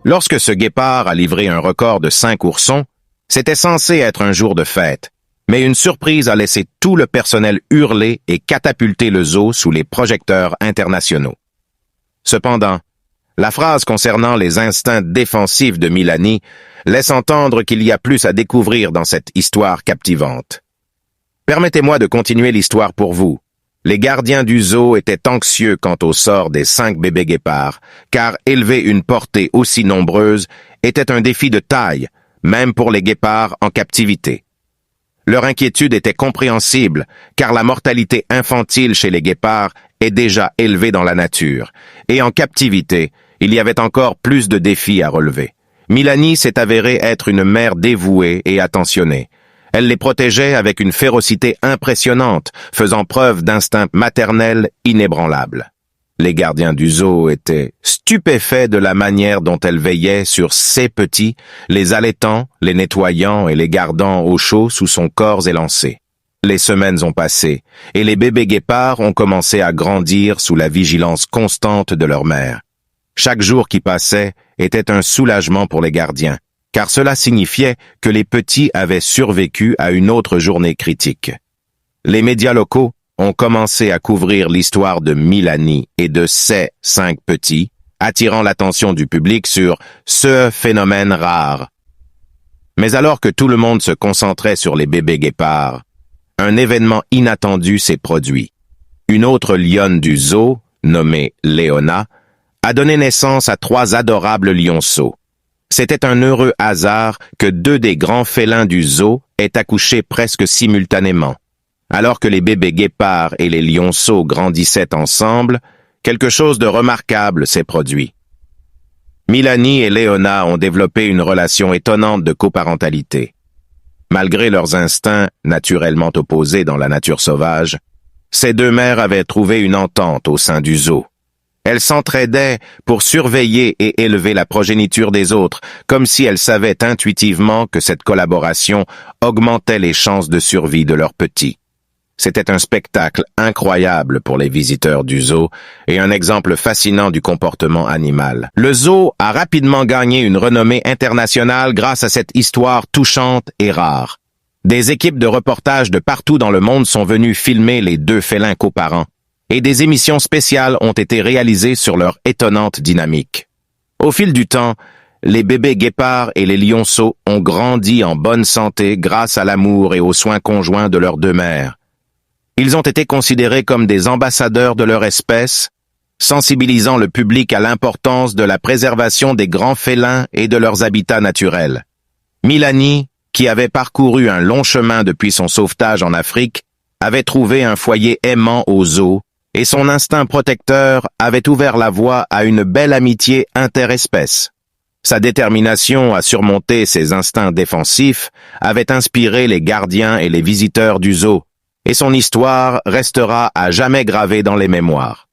Lorsque ce guépard a livré un record de 5 oursons, c'était censé être un jour de fête, mais une surprise a laissé tout le personnel hurler et catapulter le zoo sous les projecteurs internationaux. Cependant, la phrase concernant les instincts défensifs de Milani laisse entendre qu'il y a plus à découvrir dans cette histoire captivante. Permettez-moi de continuer l'histoire pour vous. Les gardiens du zoo étaient anxieux quant au sort des 5 bébés guépards, car élever une portée aussi nombreuse était un défi de taille, même pour les guépards en captivité. Leur inquiétude était compréhensible, car la mortalité infantile chez les guépards est déjà élevée dans la nature, et en captivité, il y avait encore plus de défis à relever. Milani s'est avérée être une mère dévouée et attentionnée. Elle les protégeait avec une férocité impressionnante, faisant preuve d'instinct maternel inébranlable. Les gardiens du zoo étaient stupéfaits de la manière dont elle veillait sur ses petits, les allaitant, les nettoyant et les gardant au chaud sous son corps élancé. Les semaines ont passé, et les bébés guépards ont commencé à grandir sous la vigilance constante de leur mère. Chaque jour qui passait était un soulagement pour les gardiens, car cela signifiait que les petits avaient survécu à une autre journée critique. Les médias locaux ont commencé à couvrir l'histoire de Milani et de ses 5 petits, attirant l'attention du public sur ce phénomène rare. Mais alors que tout le monde se concentrait sur les bébés guépards, un événement inattendu s'est produit. Une autre lionne du zoo, nommée Léona, a donné naissance à 3 adorables lionceaux. C'était un heureux hasard que 2 des grands félins du zoo aient accouché presque simultanément. Alors que les bébés guépards et les lionceaux grandissaient ensemble, quelque chose de remarquable s'est produit. Milani et Léona ont développé une relation étonnante de coparentalité. Malgré leurs instincts naturellement opposés dans la nature sauvage, ces 2 mères avaient trouvé une entente au sein du zoo. Elles s'entraidaient pour surveiller et élever la progéniture des autres, comme si elles savaient intuitivement que cette collaboration augmentait les chances de survie de leurs petits. C'était un spectacle incroyable pour les visiteurs du zoo et un exemple fascinant du comportement animal. Le zoo a rapidement gagné une renommée internationale grâce à cette histoire touchante et rare. Des équipes de reportage de partout dans le monde sont venues filmer les 2 félins coparents, et des émissions spéciales ont été réalisées sur leur étonnante dynamique. Au fil du temps, les bébés guépards et les lionceaux ont grandi en bonne santé grâce à l'amour et aux soins conjoints de leurs 2 mères. Ils ont été considérés comme des ambassadeurs de leur espèce, sensibilisant le public à l'importance de la préservation des grands félins et de leurs habitats naturels. Milani, qui avait parcouru un long chemin depuis son sauvetage en Afrique, avait trouvé un foyer aimant au zoo, et son instinct protecteur avait ouvert la voie à une belle amitié interespèce. Sa détermination à surmonter ses instincts défensifs avait inspiré les gardiens et les visiteurs du zoo, et son histoire restera à jamais gravée dans les mémoires.